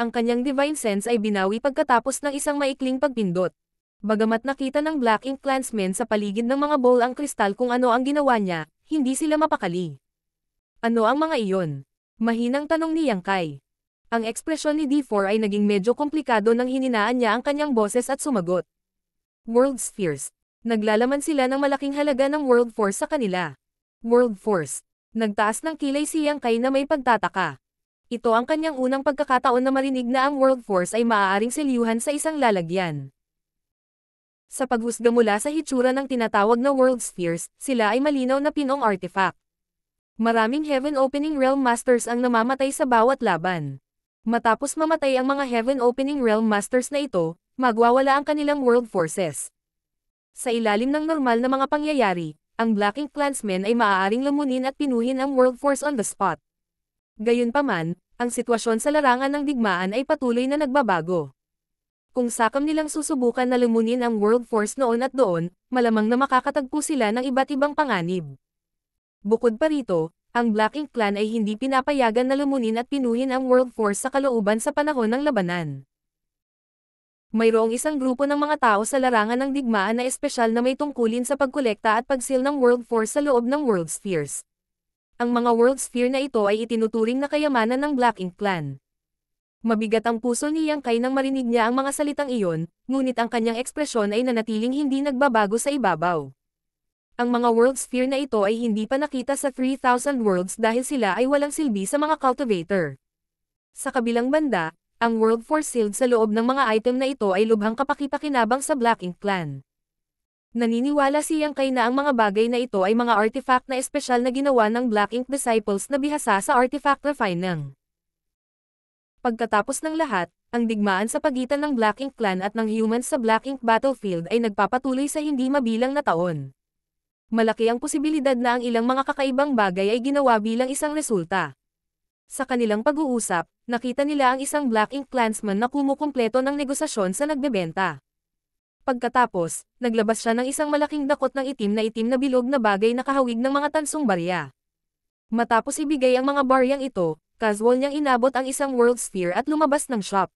Ang kanyang Divine Sense ay binawi pagkatapos ng isang maikling pagpindot. Bagamat nakita ng Black Ink Clansmen sa paligid ng mga bowl ang kristal kung ano ang ginawa niya, hindi sila mapakali. Ano ang mga iyon? Mahinang tanong ni Yang Kai. Ang ekspresyon ni D4 ay naging medyo komplikado nang hininaan niya ang kanyang boses at sumagot. World Spheres. Naglalaman sila ng malaking halaga ng World Force sa kanila. World Force. Nagtaas ng kilay si Yang Kai na may pagtataka. Ito ang kanyang unang pagkakataon na marinig na ang World Force ay maaaring selyuhan sa isang lalagyan. Sa paghusga mula sa hitsura ng tinatawag na World Spheres, sila ay malinaw na Pinong artifact. Maraming Heaven Opening Realm Masters ang namamatay sa bawat laban. Matapos mamatay ang mga Heaven Opening Realm Masters na ito, magwawala ang kanilang World Forces. Sa ilalim ng normal na mga pangyayari, ang Black Ink Clansmen ay maaaring lamunin at pinuhin ang World Force on the spot. Gayunpaman, ang sitwasyon sa larangan ng digmaan ay patuloy na nagbabago. Kung sakam nilang susubukan na lumunin ang World Force noon at doon, malamang na makakatagpo sila ng iba't ibang panganib. Bukod pa rito, ang Black Ink Clan ay hindi pinapayagan na lumunin at pinuhin ang World Force sa kalooban sa panahon ng labanan. Mayroong isang grupo ng mga tao sa larangan ng digmaan na espesyal na may tungkulin sa pagkolekta at pagsil ng World Force sa loob ng World Spheres. Ang mga World Sphere na ito ay itinuturing na kayamanan ng Black Ink Clan. Mabigat ang puso ni Yang Kai nang marinig niya ang mga salitang iyon, ngunit ang kanyang ekspresyon ay nanatiling hindi nagbabago sa ibabaw. Ang mga World Sphere na ito ay hindi pa nakita sa 3,000 worlds dahil sila ay walang silbi sa mga cultivator. Sa kabilang banda, ang World Force sealed sa loob ng mga item na ito ay lubhang kapakipakinabang sa Black Ink Clan. Naniniwala si Yang Kai na ang mga bagay na ito ay mga artifact na espesyal na ginawa ng Black Ink Disciples na bihasa sa artifact refining. Pagkatapos ng lahat, ang digmaan sa pagitan ng Black Ink Clan at ng humans sa Black Ink Battlefield ay nagpapatuloy sa hindi mabilang na taon. Malaki ang posibilidad na ang ilang mga kakaibang bagay ay ginawa bilang isang resulta. Sa kanilang pag-uusap, nakita nila ang isang Black Ink Clansman na kumukumpleto ng negosasyon sa nagbebenta. Pagkatapos, naglabas siya ng isang malaking dakot ng itim na bilog na bagay na kahawig ng mga tansong barya. Matapos ibigay ang mga baryang ito, casual niyang inabot ang isang World Sphere at lumabas ng shop.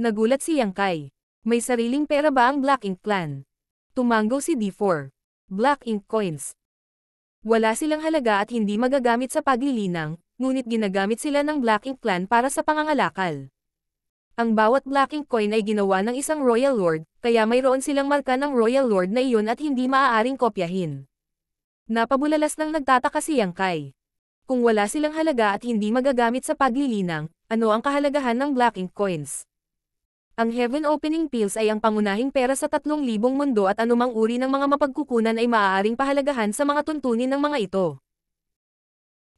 Nagulat si Yang Kai. May sariling pera ba ang Black Ink Clan? Tumango si D4. Black Ink Coins. Wala silang halaga at hindi magagamit sa paglilinang, ngunit ginagamit sila ng Black Ink Clan para sa pangangalakal. Ang bawat Black Ink coin ay ginawa ng isang Royal Lord, kaya mayroon silang marka ng Royal Lord na iyon at hindi maaaring kopyahin. Napabulalas nang nagtataka si Yang Kai. Kung wala silang halaga at hindi magagamit sa paglilinang, ano ang kahalagahan ng Black Ink coins? Ang Heaven Opening Pills ay ang pangunahing pera sa 3,000 mundo at anumang uri ng mga mapagkukunan ay maaaring pahalagahan sa mga tuntunin ng mga ito.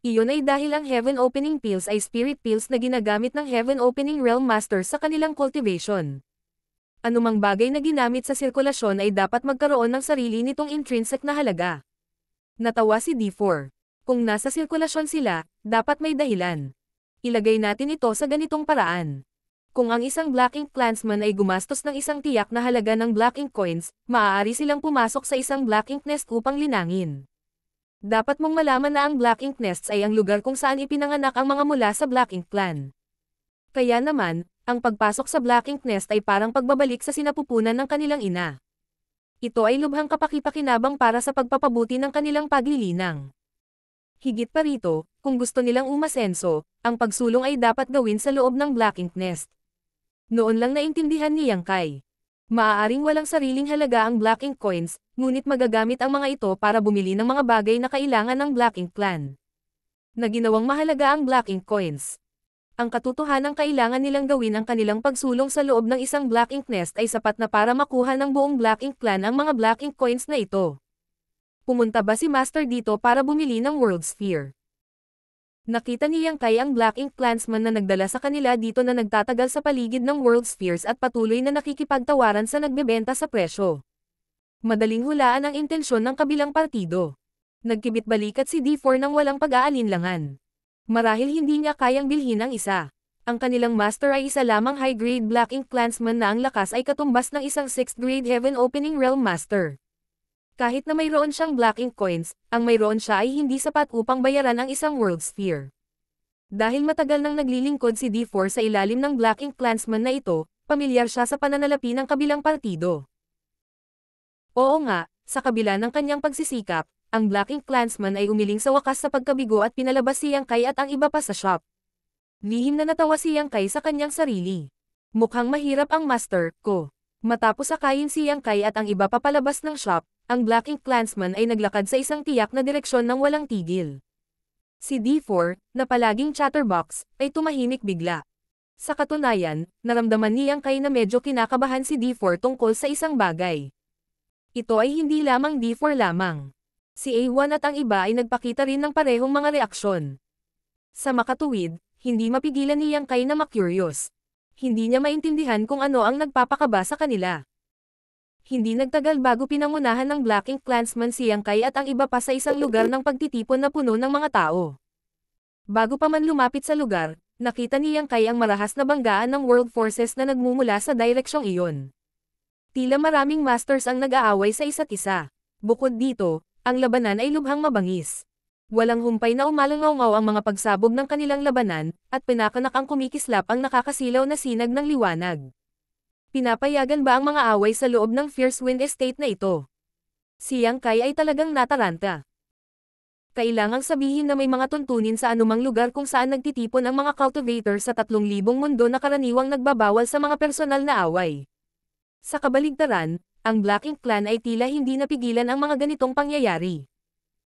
Iyon ay dahil ang Heaven Opening Pills ay spirit pills na ginagamit ng Heaven Opening Realm Masters sa kanilang cultivation. Anumang bagay na ginamit sa sirkulasyon ay dapat magkaroon ng sarili nitong intrinsic na halaga. Natawa si D4. Kung nasa sirkulasyon sila, dapat may dahilan. Ilagay natin ito sa ganitong paraan. Kung ang isang Black Ink Clansman ay gumastos ng isang tiyak na halaga ng Black Ink coins, maaari silang pumasok sa isang Black Ink nest upang linangin. Dapat mong malaman na ang Black Ink nests ay ang lugar kung saan ipinanganak ang mga mula sa Black Ink Clan. Kaya naman, ang pagpasok sa Black Ink nest ay parang pagbabalik sa sinapupunan ng kanilang ina. Ito ay lubhang kapakipakinabang para sa pagpapabuti ng kanilang paglilinang. Higit pa rito, kung gusto nilang umasenso, ang pagsulong ay dapat gawin sa loob ng Black Ink nest. Noon lang naintindihan ni Yang Kai. Maaaring walang sariling halaga ang Black Ink coins, ngunit magagamit ang mga ito para bumili ng mga bagay na kailangan ng Black Ink Clan. Na ginawang mahalaga ang Black Ink coins. Ang katotohanang kailangan nilang gawin ang kanilang pagsulong sa loob ng isang Black Ink nest ay sapat na para makuha ng buong Black Ink Clan ang mga Black Ink coins na ito. Pumunta ba si Master dito para bumili ng World Sphere? Nakita ni Yang Kai ang Black Ink Clansman na nagdala sa kanila dito na nagtatagal sa paligid ng World Spheres at patuloy na nakikipagtawaran sa nagbebenta sa presyo. Madaling hulaan ang intensyon ng kabilang partido. Nagkibit-balikat si D4 nang walang pag-aalinlangan. Marahil hindi niya kayang bilhin ang isa. Ang kanilang master ay isa lamang high-grade Black Ink Clansman na ang lakas ay katumbas ng isang 6th grade Heaven Opening Realm Master. Kahit na mayroon siyang Black Ink coins, ang mayroon siya ay hindi sapat upang bayaran ang isang World Sphere. Dahil matagal nang naglilingkod si D4 sa ilalim ng Black Ink Clansman na ito, pamilyar siya sa pananalapi ng kabilang partido. Oo nga, sa kabila ng kanyang pagsisikap, ang Black Ink Clansman ay umiling sa wakas sa pagkabigo at pinalabas si Yang Kai at ang iba pa sa shop. Lihim na natawa si Yang Kai sa kanyang sarili. Mukhang mahirap ang master ko. Matapos akayin si Yang Kai at ang iba pa palabas ng shop, ang Black Ink Clansman ay naglakad sa isang tiyak na direksyon ng walang tigil. Si D4, na palaging chatterbox, ay tumahimik bigla. Sa katunayan, naramdaman ni Yang Kai na medyo kinakabahan si D4 tungkol sa isang bagay. Ito ay hindi lamang D4 lamang. Si A1 at ang iba ay nagpakita rin ng parehong mga reaksyon. Sa makatuwid, hindi mapigilan ni Yang Kai na makuryos. Hindi niya maintindihan kung ano ang nagpapakaba sa kanila. Hindi nagtagal bago pinangunahan ng Black Ink Clansman si Yang Kai at ang iba pa sa isang lugar ng pagtitipon na puno ng mga tao. Bago pa man lumapit sa lugar, nakita ni Yang Kai ang marahas na banggaan ng World Forces na nagmumula sa direksyong iyon. Tila maraming masters ang nag-aaway sa isa't isa. Bukod dito, ang labanan ay lubhang mabangis. Walang humpay na umalangaw ang mga pagsabog ng kanilang labanan, at pinakanak ang kumikislap ang nakakasilaw na sinag ng liwanag. Pinapayagan ba ang mga away sa loob ng Fierce Wind Estate na ito? Si Yang Kai ay talagang nataranta. Kailangang sabihin na may mga tuntunin sa anumang lugar kung saan nagtitipon ang mga cultivator sa 3,000 mundo na karaniwang nagbabawal sa mga personal na away. Sa kabaligtaran, ang Black Ink Clan ay tila hindi napigilan ang mga ganitong pangyayari.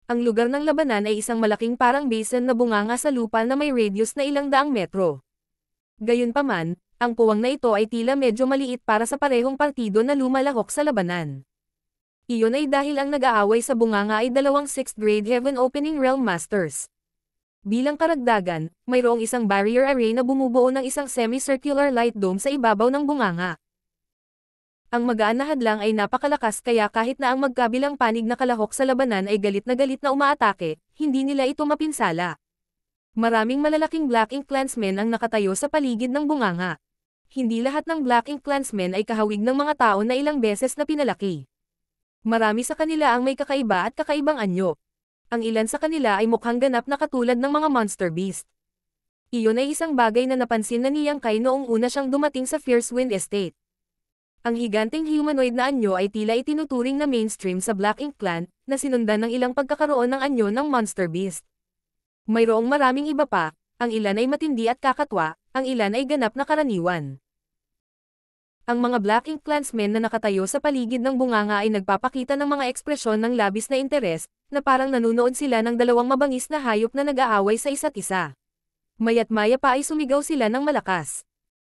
Ang lugar ng labanan ay isang malaking parang basin na bunganga sa lupa na may radius na ilang daang metro. Gayunpaman, ang puwang na ito ay tila medyo maliit para sa parehong partido na lumalahok sa labanan. Iyon ay dahil ang nag-aaway sa bunganga ay dalawang 6th grade Heaven Opening Realm Masters. Bilang karagdagan, mayroong isang barrier array na bumubuo ng isang semicircular light dome sa ibabaw ng bunganga. Ang magaan na hadlang ay napakalakas kaya kahit na ang magkabilang panig na kalahok sa labanan ay galit na umaatake, hindi nila ito mapinsala. Maraming malalaking Black Ink Clansmen ang nakatayo sa paligid ng bunganga. Hindi lahat ng Black Ink Clansmen ay kahawig ng mga tao na ilang beses na pinalaki. Marami sa kanila ang may kakaiba at kakaibang anyo. Ang ilan sa kanila ay mukhang ganap na katulad ng mga monster beast. Iyon ay isang bagay na napansin na ni Yang Kai noong una siyang dumating sa Fierce Wind Estate. Ang higanting humanoid na anyo ay tila itinuturing na mainstream sa Black Ink Clan, na sinundan ng ilang pagkakaroon ng anyo ng monster beast. Mayroong maraming iba pa, ang ilan ay matindi at kakatwa, ang ilan ay ganap na karaniwan. Ang mga Black Ink Clansmen na nakatayo sa paligid ng bunganga ay nagpapakita ng mga ekspresyon ng labis na interes, na parang nanunood sila ng dalawang mabangis na hayop na nag-aaway sa isa't isa. Maya't maya pa ay sumigaw sila ng malakas.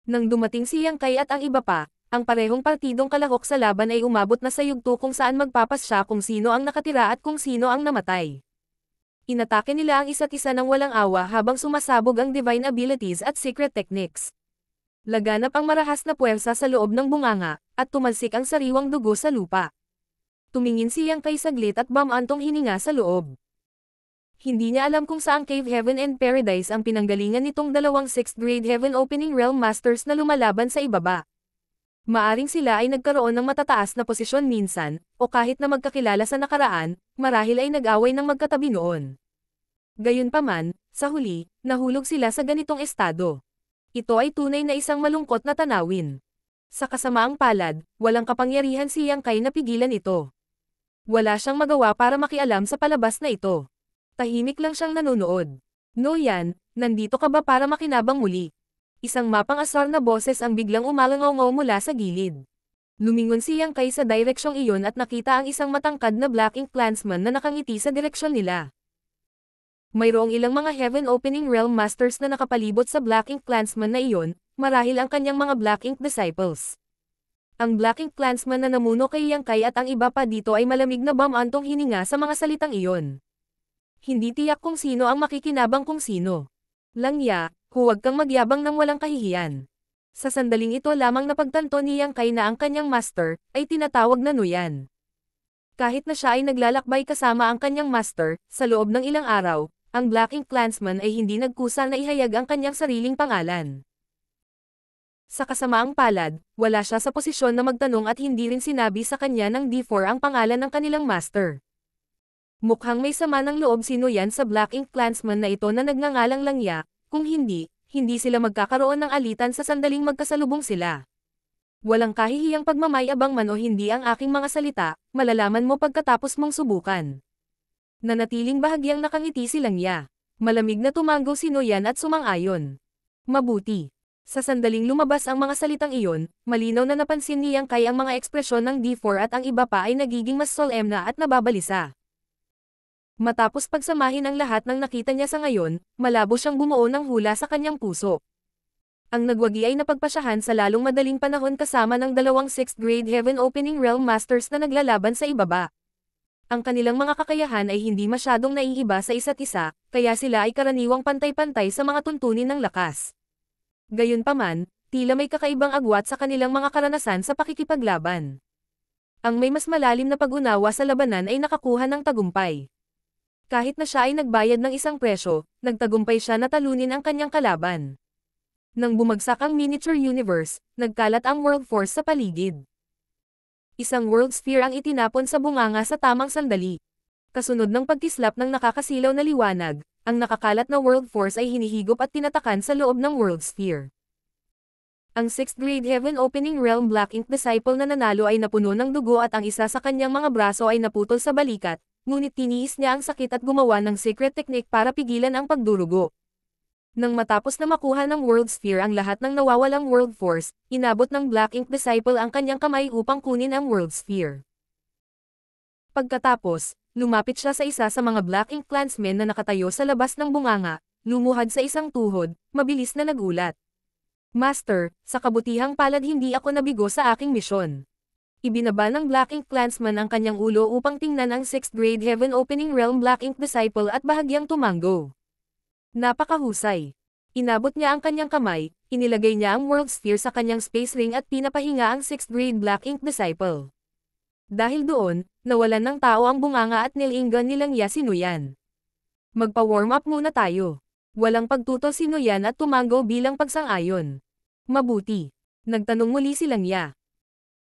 Nang dumating si Yang Kai at ang iba pa, ang parehong partidong kalahok sa laban ay umabot na sa yugto kung saan magpapasya kung sino ang nakatira at kung sino ang namatay. Inatake nila ang isa't isa ng walang awa habang sumasabog ang divine abilities at secret techniques. Laganap ang marahas na puwersa sa loob ng bunganga, at tumalsik ang sariwang dugo sa lupa. Tumingin si Yang Kai saglit at bumantong hininga sa loob. Hindi niya alam kung saang Cave Heaven and Paradise ang pinanggalingan nitong dalawang 6th grade Heaven Opening Realm Masters na lumalaban sa ibaba. Maaring sila ay nagkaroon ng matataas na posisyon minsan, o kahit na magkakilala sa nakaraan, marahil ay nag-away ng magkatabi noon. Gayunpaman, sa huli, nahulog sila sa ganitong estado. Ito ay tunay na isang malungkot na tanawin. Sa kasamaang palad, walang kapangyarihan si Yang Kai na pigilan ito. Wala siyang magawa para makialam sa palabas na ito. Tahimik lang siyang nanonood. No yan, nandito ka ba para makinabang muli? Isang mapang-asar na boses ang biglang umalangaw mula sa gilid. Lumingon si Yang Kai sa direksyong iyon at nakita ang isang matangkad na Black Ink Clansman na nakangiti sa direksyon nila. Mayroong ilang mga Heaven Opening Realm Masters na nakapalibot sa Black Ink Clansman na iyon, marahil ang kanyang mga Black Ink Disciples. Ang Black Ink Clansman na namuno kay Yang Kai at ang iba pa dito ay malamig na bumantong hininga sa mga salitang iyon. hindi tiyak kung sino ang makikinabang kung sino. Langya, huwag kang magyabang ng walang kahihiyan. Sa sandaling ito lamang napagtanto ni Yang Kai na ang kanyang master, ay tinatawag na Nuyan. Kahit na siya ay naglalakbay kasama ang kanyang master, sa loob ng ilang araw, ang Black Ink Clansman ay hindi nagkusa na ihayag ang kanyang sariling pangalan. Sa kasamaang palad, wala siya sa posisyon na magtanong at hindi rin sinabi sa kanya ng D4 ang pangalan ng kanilang master. Mukhang may sama ng loob si Nuyan sa Black Ink Clansman na ito na nagngangalang Langya, kung hindi sila magkakaroon ng alitan sa sandaling magkasalubong sila. Walang kahihiyang pagmamayabang man o hindi ang aking mga salita, malalaman mo pagkatapos mong subukan. Nanatiling bahagyang nakangiti si Langya. Malamig na tumanggo si Nuyan at sumang-ayon. Mabuti. Sa sandaling lumabas ang mga salitang iyon, malinaw na napansin ni Yang Kai ang mga ekspresyon ng D4 at ang iba pa ay nagiging mas solemna at nababalisa. Matapos pagsamahin ang lahat ng nakita niya sa ngayon, malabo siyang bumuo ng hula sa kanyang puso. Ang nagwagi ay napagpasyahan sa lalong madaling panahon kasama ng dalawang 6th grade Heaven Opening Realm Masters na naglalaban sa ibaba. Ang kanilang mga kakayahan ay hindi masyadong naiiba sa isa't isa, kaya sila ay karaniwang pantay-pantay sa mga tuntunin ng lakas. Gayunpaman, tila may kakaibang agwat sa kanilang mga karanasan sa pakikipaglaban. Ang may mas malalim na pag-unawa sa labanan ay nakakuha ng tagumpay. Kahit na siya ay nagbayad ng isang presyo, nagtagumpay siya na talunin ang kanyang kalaban. Nang bumagsak ang miniature universe, nagkalat ang world force sa paligid. Isang world sphere ang itinapon sa bunganga sa tamang sandali. Kasunod ng pagkislap ng nakakasilaw na liwanag, ang nakakalat na world force ay hinihigop at tinatakan sa loob ng world sphere. Ang 6th grade Heaven Opening Realm Black Ink Disciple na nanalo ay napuno ng dugo at ang isa sa kanyang mga braso ay naputol sa balikat, ngunit tiniis niya ang sakit at gumawa ng secret technique para pigilan ang pagdurugo. Nang matapos na makuha ng World Sphere ang lahat ng nawawalang World Force, inabot ng Black Ink Disciple ang kanyang kamay upang kunin ang World Sphere. Pagkatapos, lumapit siya sa isa sa mga Black Ink Clansmen na nakatayo sa labas ng bunganga, lumuhad sa isang tuhod, mabilis na nagulat. Master, sa kabutihang palad hindi ako nabigo sa aking misyon. Ibinaba ng Black Ink Clansman ang kanyang ulo upang tingnan ang 6th grade Heaven Opening Realm Black Ink Disciple at bahagyang tumanggo. Napakahusay. Inabot niya ang kanyang kamay, inilagay niya ang World Sphere sa kanyang space ring at pinapahinga ang 6th grade Black Ink Disciple. Dahil doon, nawalan ng tao ang bunganga at nilinggan nilang si Nuyan. Magpa-warm up muna tayo. Walang pagtutol si Nuyan at tumanggo bilang pagsang-ayon. Mabuti. Nagtanong muli si Langya.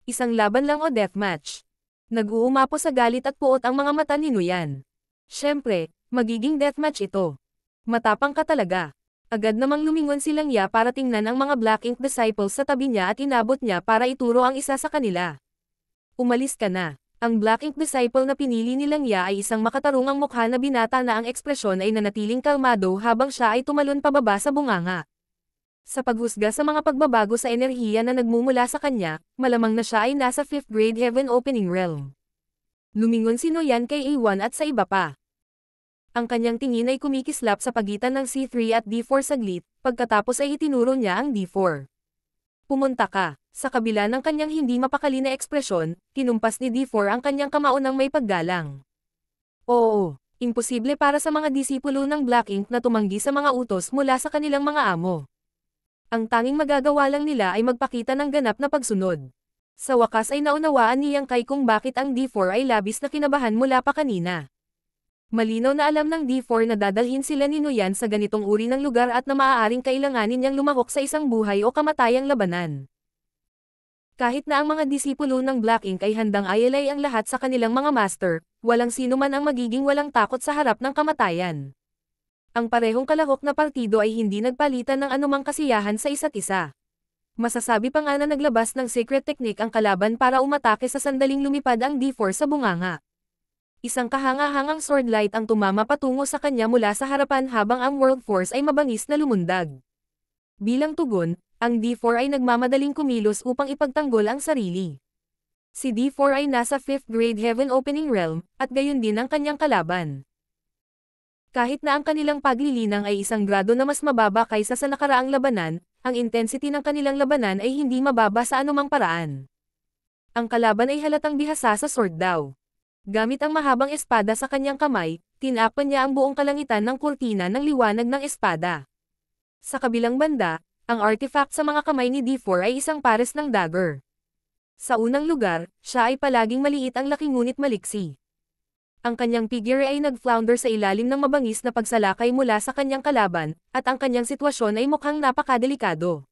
Isang laban lang o deathmatch? Nag-uumapo sa galit at puot ang mga mata ni Nuyan. Siyempre, magiging deathmatch ito. Matapang ka talaga. Agad namang lumingon si Langya para tingnan ang mga Black Ink Disciples sa tabi niya at inabot niya para ituro ang isa sa kanila. Umalis ka na. Ang Black Ink Disciple na pinili ni Langya ay isang makatarungang mukha na binata na ang ekspresyon ay nanatiling kalmado habang siya ay tumalon pababa sa bunganga. Sa paghusga sa mga pagbabago sa enerhiya na nagmumula sa kanya, malamang na siya ay nasa 5th grade Heaven Opening Realm. Lumingon si Nuyan kay A1 at sa iba pa. Ang kanyang tingin ay kumikislap sa pagitan ng C3 at D4 saglit, pagkatapos ay itinuro niya ang D4. Pumunta ka. Sa kabila ng kanyang hindi mapakali na ekspresyon, kinumpas ni D4 ang kanyang kamao ng may paggalang. Oo, imposible para sa mga disipulo ng Black Ink na tumanggi sa mga utos mula sa kanilang mga amo. Ang tanging magagawa lang nila ay magpakita ng ganap na pagsunod. Sa wakas ay naunawaan ni Yang Kai kung bakit ang D4 ay labis na kinabahan mula pa kanina. Malinaw na alam ng D4 na dadalhin sila ni Nuyan sa ganitong uri ng lugar at na maaaring kailanganin niyang lumahok sa isang buhay o kamatayang labanan. Kahit na ang mga disipulo ng Black Ink ay handang ayalay ang lahat sa kanilang mga master, walang sino man ang magiging walang takot sa harap ng kamatayan. Ang parehong kalahok na partido ay hindi nagpalitan ng anumang kasiyahan sa isa't isa. Masasabi pa nga na naglabas ng secret technique ang kalaban para umatake sa sandaling lumipad ang D4 sa bunganga. Isang kahanga-hangang sword light ang tumama patungo sa kanya mula sa harapan habang ang World Force ay mabangis na lumundag. Bilang tugon, ang D4 ay nagmamadaling kumilos upang ipagtanggol ang sarili. Si D4 ay nasa 5th grade Heaven Opening Realm, at gayon din ang kanyang kalaban. Kahit na ang kanilang paglilinang ay isang grado na mas mababa kaysa sa nakaraang labanan, ang intensity ng kanilang labanan ay hindi mababa sa anumang paraan. Ang kalaban ay halatang bihasa sa sword daw. Gamit ang mahabang espada sa kanyang kamay, Tinapan niya ang buong kalangitan ng kurtina ng liwanag ng espada. Sa kabilang banda, ang artifact sa mga kamay ni D4 ay isang pares ng dagger. Sa unang lugar, siya ay palaging maliit ang laki ngunit maliksi. Ang kanyang figure ay nag-flounder sa ilalim ng mabangis na pagsalakay mula sa kanyang kalaban, at ang kanyang sitwasyon ay mukhang napakadelikado.